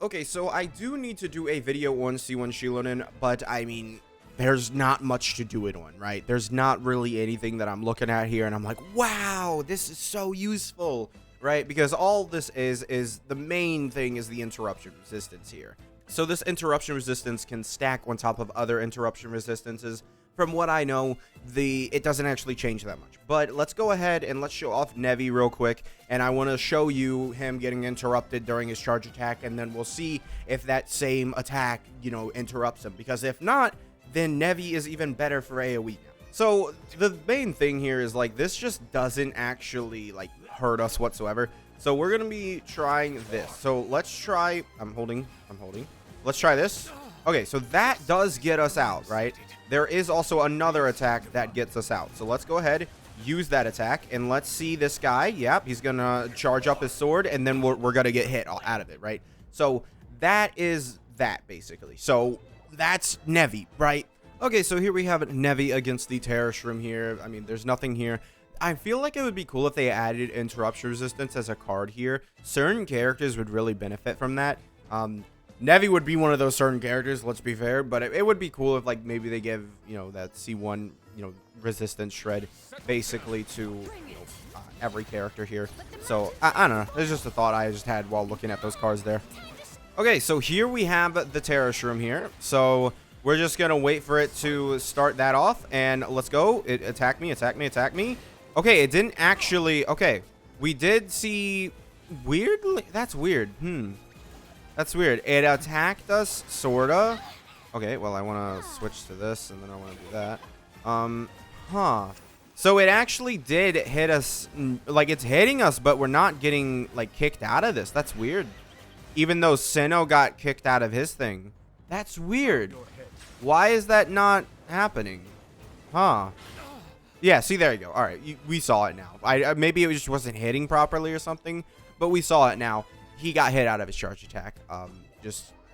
Okay, so I do need to do a video on C1 Xilonen, but I mean, there's not much to do it on, right? There's not really anything that I'm looking at here and I'm like, wow, this is so useful, right? Because all this is the main thing is the interruption resistance here. So this interruption resistance can stack on top of other interruption resistances. From what I know, it doesn't actually change that much. But let's go ahead and let's show off Nevi real quick. And I want to show you him getting interrupted during his charge attack. And then we'll see if that same attack, interrupts him. Because if not, then Nevi is even better for AoE now. So the main thing here is like this just doesn't actually like hurt us whatsoever. So we're going to be trying this. So let's try. I'm holding. Let's try this. Okay, so that does get us out, right? There is also another attack that gets us out. So let's go ahead, use that attack, and let's see this guy. Yep, he's going to charge up his sword, and then we're going to get hit out of it, right? So that is that, basically. So that's Nevi, right? Okay, so here we have Nevi against the Terror Shroom here. I mean, there's nothing here. I feel like it would be cool if they added interruption resistance as a card here. Certain characters would really benefit from that. Nevi would be one of those certain characters, let's be fair, but it would be cool if like maybe they give, that C1, resistance shred basically to every character here. So I don't know. It's just a thought I just had while looking at those cards there. Okay, so here we have the Terror Shroom here. So we're just going to wait for it to start that off and let's go. Attack me. Okay, it didn't actually. Okay, we did see weirdly. That's weird. That's weird. It attacked us, sorta. Okay, well, I want to switch to this, and then I want to do that. So it actually did hit us. Like, it's hitting us, but we're not getting, like, kicked out of this. That's weird. Even though Cyno got kicked out of his thing. That's weird. Why is that not happening? Yeah, see, there you go. All right, we saw it now. Maybe it just wasn't hitting properly or something, but we saw it now. He got hit out of his charge attack.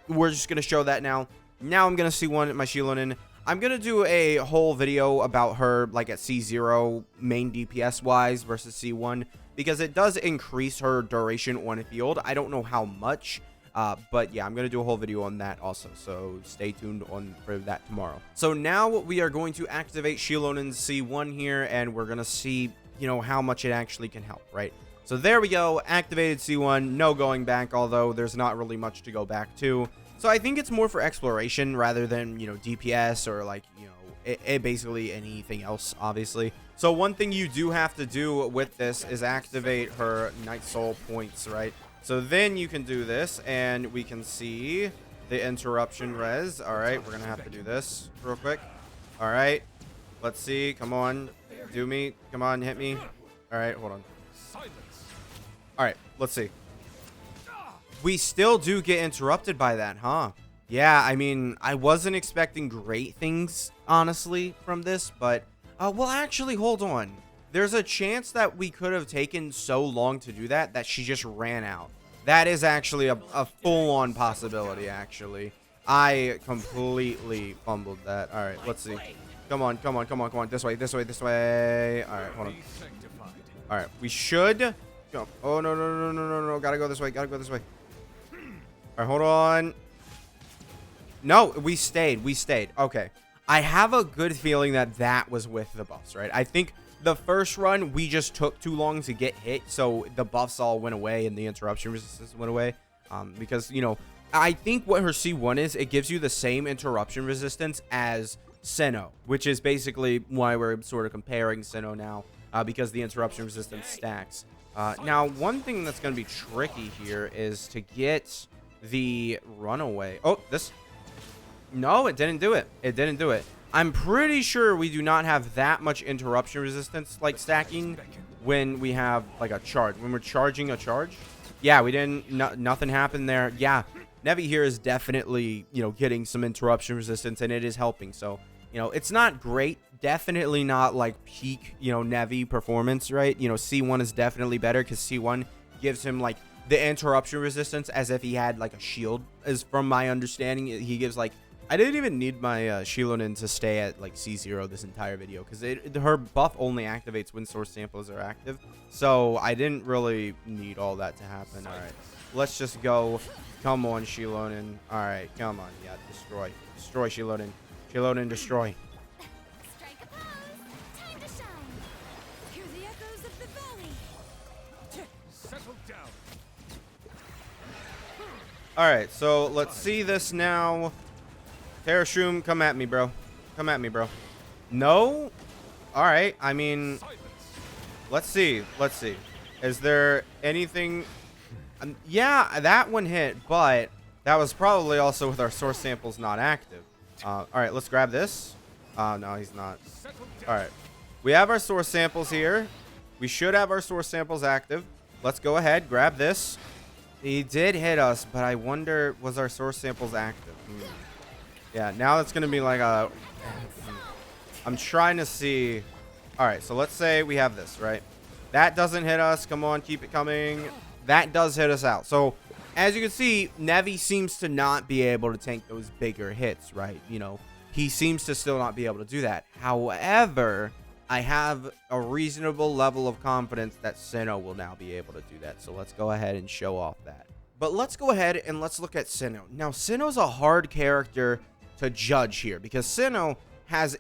We're just going to show that now. Now I'm going to see my Xilonen. I'm going to do a whole video about her like at C0 main DPS wise versus C1 because it does increase her duration on a field. I don't know how much, but yeah, I'm going to do a whole video on that also. So stay tuned for that tomorrow. So now we are going to activate Xilonens C1 here and we're going to see, how much it actually can help, right? So there we go, activated C1, no going back, although there's not really much to go back to. So I think it's more for exploration rather than, DPS or like, basically anything else, obviously. So one thing you do have to do with this is activate her Night Soul points, right? So then you can do this and we can see the interruption res. All right, we're going to have to do this real quick. All right, let's see. Come on, do me. Come on, hit me. All right, hold on. All right, let's see. We still do get interrupted by that, huh? Yeah, I mean, I wasn't expecting great things, honestly, from this, but, well, actually, hold on. There's a chance that we could have taken so long to do that she just ran out. That is actually a full-on possibility, actually. I completely fumbled that. All right, let's see. Come on. This way. All right, hold on. All right, we should... Oh, no. Gotta go this way. All right, hold on. No, we stayed. Okay. I have a good feeling that was with the buffs, right? I think the first run, we just took too long to get hit, so the buffs all went away and the interruption resistance went away. Because, I think what her C1 is, it gives you the same interruption resistance as Cyno, which is basically why we're sort of comparing Cyno now, because the interruption resistance stacks. Now, one thing that's going to be tricky here is to get the runaway. Oh, this. No, it didn't do it. I'm pretty sure we do not have that much interruption resistance, like stacking, when we have like a charge. When we're charging a charge. Yeah, we didn't. Nothing happened there. Yeah, Nevi here is definitely, getting some interruption resistance, and it is helping. So, it's not great. Definitely not like peak, Nevi performance, right? C1 is definitely better because C1 gives him like the interruption resistance as if he had like a shield. As from my understanding, he gives like, I didn't even need my Xilonen to stay at like C0 this entire video because her buff only activates when source samples are active. So I didn't really need all that to happen. All right. Let's just go. Come on, Xilonen. All right, come on. Yeah, destroy. Destroy, Xilonen. Xilonen, destroy. Strike a pose. Time to shine. Hear the echoes of the valley. Settle down. All right, so let's see this now. Terrashroom, come at me, bro. Come at me, bro. No? All right, I mean, Silence. let's see. Let's see. Is there anything... yeah, that one hit, but that was probably also with our source samples not active. All right, let's grab this. No, he's not. Settle down. All right. We have our source samples here. We should have our source samples active. Let's go ahead, grab this. He did hit us, but I wonder, was our source samples active? Yeah, now it's going to be like a... I'm trying to see... All right, so let's say we have this, right? That doesn't hit us. Come on, keep it coming. That does hit us out. So, as you can see, Nevi seems to not be able to tank those bigger hits, right? You know, he seems to still not be able to do that. However, I have a reasonable level of confidence that Cyno will now be able to do that. So let's go ahead and show off that. But let's go ahead and let's look at Cyno. Now, Cyno's a hard character to judge here because Cyno has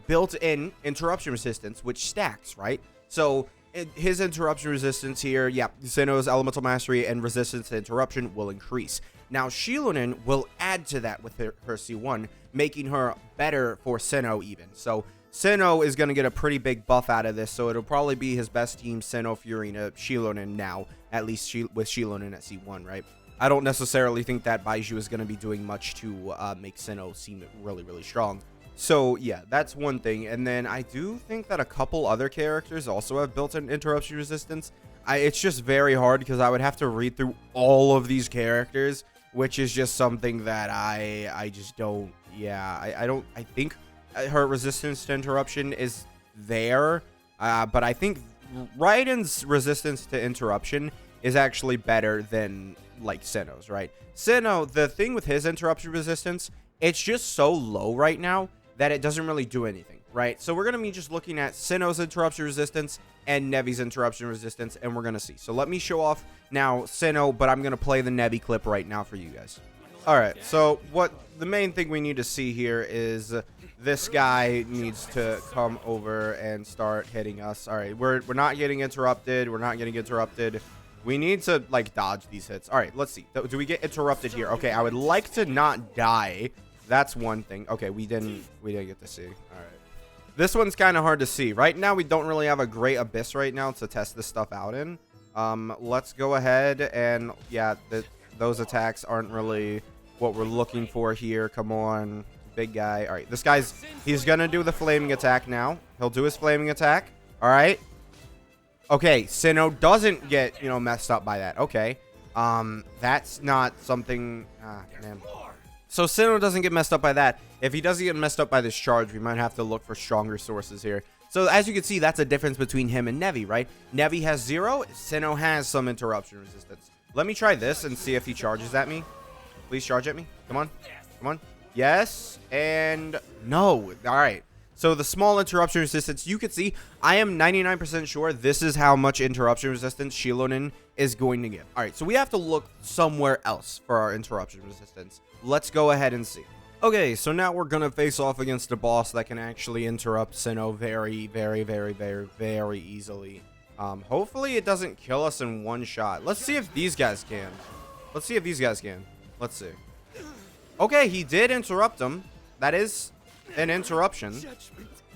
built-in interruption resistance, which stacks, right? So his interruption resistance here, yeah, Cyno's elemental mastery and resistance to interruption will increase. Now, Xilonen will add to that with her C1, making her better for Cyno even. So Cyno is going to get a pretty big buff out of this, so it'll probably be his best team, Cyno, Fiorina, Xilonen now, at least with Xilonen at C1, right? I don't necessarily think that Baiju is going to be doing much to make Cyno seem really, really strong. So, yeah, that's one thing. And then I do think that a couple other characters also have built-in interruption resistance. It's just very hard because I would have to read through all of these characters, which is just something that I just don't, yeah, I think her resistance to interruption is there, but I think Raiden's resistance to interruption is actually better than, like, Cyno's, right? Cyno, the thing with his interruption resistance, it's just so low right now that it doesn't really do anything, right? So we're going to be just looking at Cyno's interruption resistance and Nevi's interruption resistance, and we're going to see. So let me show off now Cyno, but I'm going to play the Nevi clip right now for you guys. All right, so what the main thing we need to see here is this guy needs to come over and start hitting us. All right, we're not getting interrupted. We're not getting interrupted. We need to, like, dodge these hits. All right, let's see. Do we get interrupted here? Okay, I would like to not die. That's one thing. Okay, we didn't get to see. All right. This one's kind of hard to see. Right now, we don't really have a great abyss right now to test this stuff out in. Let's go ahead and, yeah, those attacks aren't really what we're looking for here. Come on, big guy. All right, this guy's, he's going to do the flaming attack now. He'll do his flaming attack. All right. Okay, Cyno doesn't get, messed up by that. Okay. That's not something, man. So Cyno doesn't get messed up by that. If he doesn't get messed up by this charge, we might have to look for stronger sources here. So as you can see, that's a difference between him and Nevi, right? Nevi has 0. Cyno has some interruption resistance. Let me try this and see if he charges at me. Please charge at me. Come on. Come on. Yes. And no. All right. So the small interruption resistance, you can see, I am 99% sure this is how much interruption resistance Xilonen is going to give. All right, so we have to look somewhere else for our interruption resistance. Let's go ahead and see. Okay, so now we're going to face off against a boss that can actually interrupt Cyno very, very, very, very, very easily. Hopefully it doesn't kill us in one shot. Let's see if these guys can. Let's see if these guys can. Let's see. Okay, he did interrupt him. That is an interruption.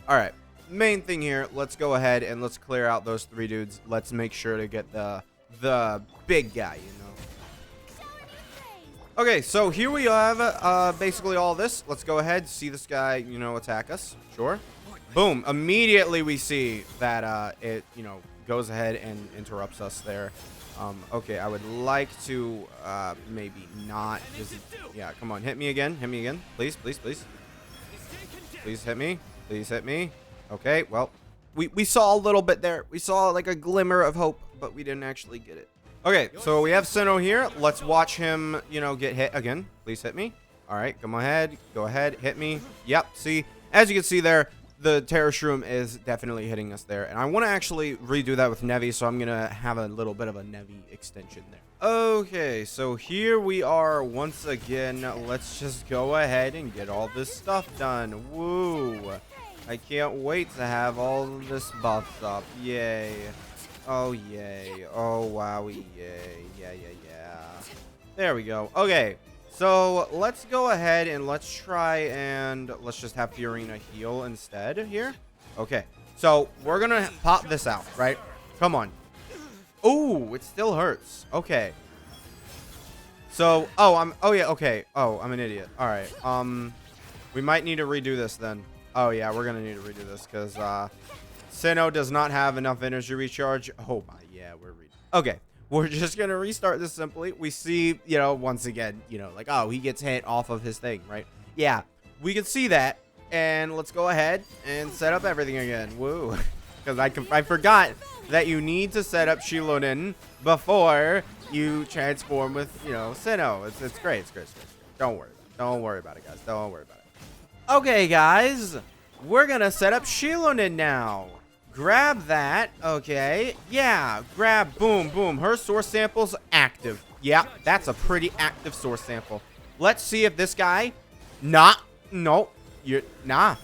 All right, main thing here, let's go ahead and let's clear out those 3 dudes. Let's make sure to get the big guy, Okay, so here we have basically all this. Let's go ahead, see this guy, attack us. Sure. Boom. Immediately we see that it, goes ahead and interrupts us there. Okay, I would like to maybe not just, yeah, come on, hit me again. Hit me again. Please, please, please. Please hit me. Please hit me. Okay, well, we saw a little bit there. We saw like a glimmer of hope, but we didn't actually get it. Okay, so we have Cyno here. Let's watch him, get hit again. Please hit me. All right, come ahead. Go ahead. Hit me. Yep, see, as you can see there, the Terror Shroom is definitely hitting us there. And I want to actually redo that with Nevi, so I'm going to have a little bit of a Nevi extension there. Okay, so here we are once again. Let's just go ahead and get all this stuff done. Woo! I can't wait to have all of this buffed up. Yay. Oh, yay. Oh, wowie. Yay. Yeah. There we go. Okay, so let's go ahead and let's try and let's just have Fiorina heal instead here. Okay, so we're going to pop this out, right? Come on. Oh, it still hurts. Okay. So, okay. Oh, I'm an idiot. All right. We might need to redo this then. Oh, yeah, we're going to need to redo this because Cyno does not have enough energy recharge. Oh, my, yeah, we're redoing. Okay, we're just going to restart this simply. We see, once again, like, oh, he gets hit off of his thing, right? Yeah, we can see that. And let's go ahead and set up everything again. Woo. Because I forgot that you need to set up Xilonen before you transform with, Cyno. It's great. It's great. Don't worry about it, guys. Don't worry about it. Okay, guys. We're going to set up Xilonen now. Grab that. Okay. Yeah. Grab. Boom. Boom. Her source sample's active. Yeah. That's a pretty active source sample. Let's see if this guy... No. You're not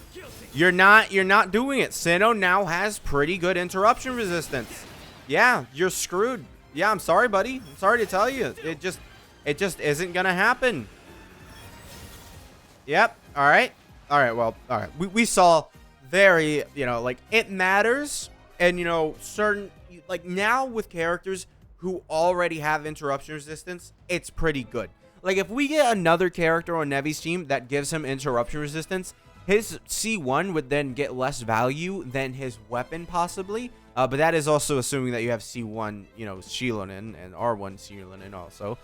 doing it. Cyno now has pretty good interruption resistance. Yeah, you're screwed. Yeah, I'm sorry, buddy. I'm sorry to tell you. It just isn't gonna happen. Yep. All right. Well, all right. We saw very, like it matters, and certain like now with characters who already have interruption resistance, it's pretty good. Like if we get another character on Nevi's team that gives him interruption resistance, his C1 would then get less value than his weapon possibly. But that is also assuming that you have C1, Xilonen and R1 Xilonen also.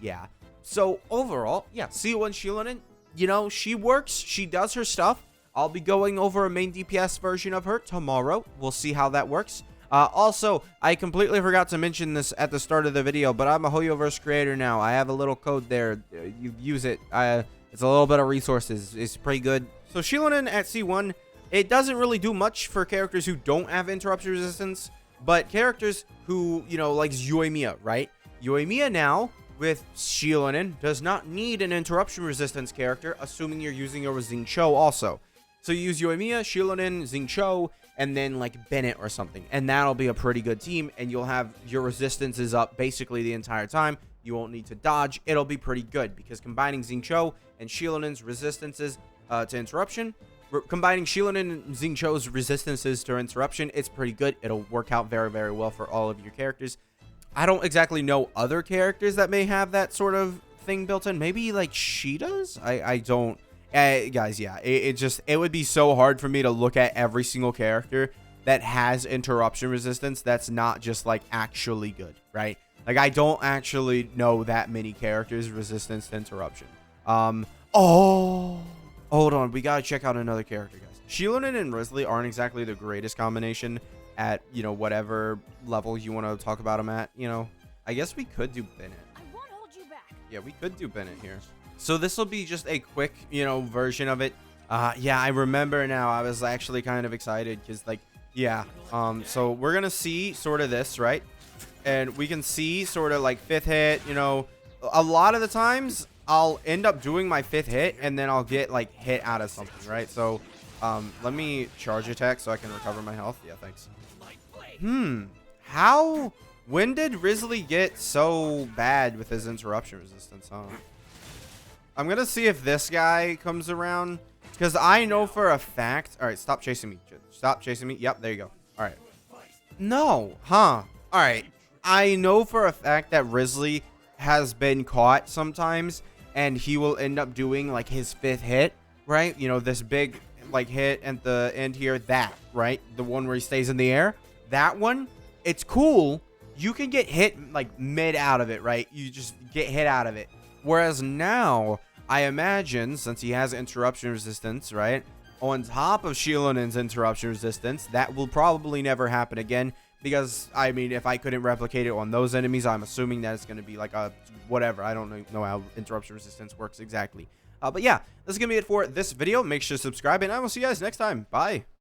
Yeah. So overall, yeah, C1 Xilonen, she works. She does her stuff. I'll be going over a main DPS version of her tomorrow. We'll see how that works. Also, I completely forgot to mention this at the start of the video, but I'm a Hoyoverse creator now. I have a little code there. You use it. It's a little bit of resources. It's pretty good. So Xilonen at C1, it doesn't really do much for characters who don't have interruption resistance, but characters who, like Yoimiya, right? Yoimiya now with Xilonen does not need an interruption resistance character, assuming you're using her with Xingqiu also. So you use Yoimiya, Xilonen, Xingqiu, and then like Bennett or something, and that'll be a pretty good team, and you'll have your resistances up basically the entire time. You won't need to dodge. It'll be pretty good because combining Xingqiu and Xilonen's resistances to interruption, combining Xilonen and Xingqiu's resistances to interruption, it's pretty good. It'll work out very, very well for all of your characters. I don't exactly know other characters that may have that sort of thing built in. Maybe like she does. I don't. Guys, yeah, it would be so hard for me to look at every single character that has interruption resistance that's not just like actually good, right? Like I don't actually know that many characters resistance to interruption. Oh, hold on, we gotta check out another character, guys. Xilonen and Risley aren't exactly the greatest combination at whatever level you want to talk about them at. I guess we could do Bennett. I won't hold you back. Yeah, we could do Bennett here. So this will be just a quick, version of it. Yeah, I remember now. I was actually kind of excited because, like, yeah. So we're gonna see sort of this, right? And we can see sort of like 5th hit. A lot of the times I'll end up doing my 5th hit and then I'll get like hit out of something, right? So, let me charge attack so I can recover my health. Yeah, thanks. When did Risley get so bad with his interruption resistance, huh? I'm going to see if this guy comes around, because I know for a fact... All right, stop chasing me. Stop chasing me. Yep, there you go. All right. No. Huh. All right. I know for a fact that Risley has been caught sometimes, and he will end up doing, like, his 5th hit, right? This big, like, hit at the end here. That, right? The one where he stays in the air. That one, it's cool. You can get hit, like, mid out of it, right? You just get hit out of it. Whereas now, I imagine, since he has interruption resistance, right, on top of Xilonen's interruption resistance, that will probably never happen again. Because, I mean, if I couldn't replicate it on those enemies, I'm assuming that it's going to be like a whatever. I don't know how interruption resistance works exactly. But yeah, this is going to be it for this video. Make sure to subscribe, and I will see you guys next time. Bye.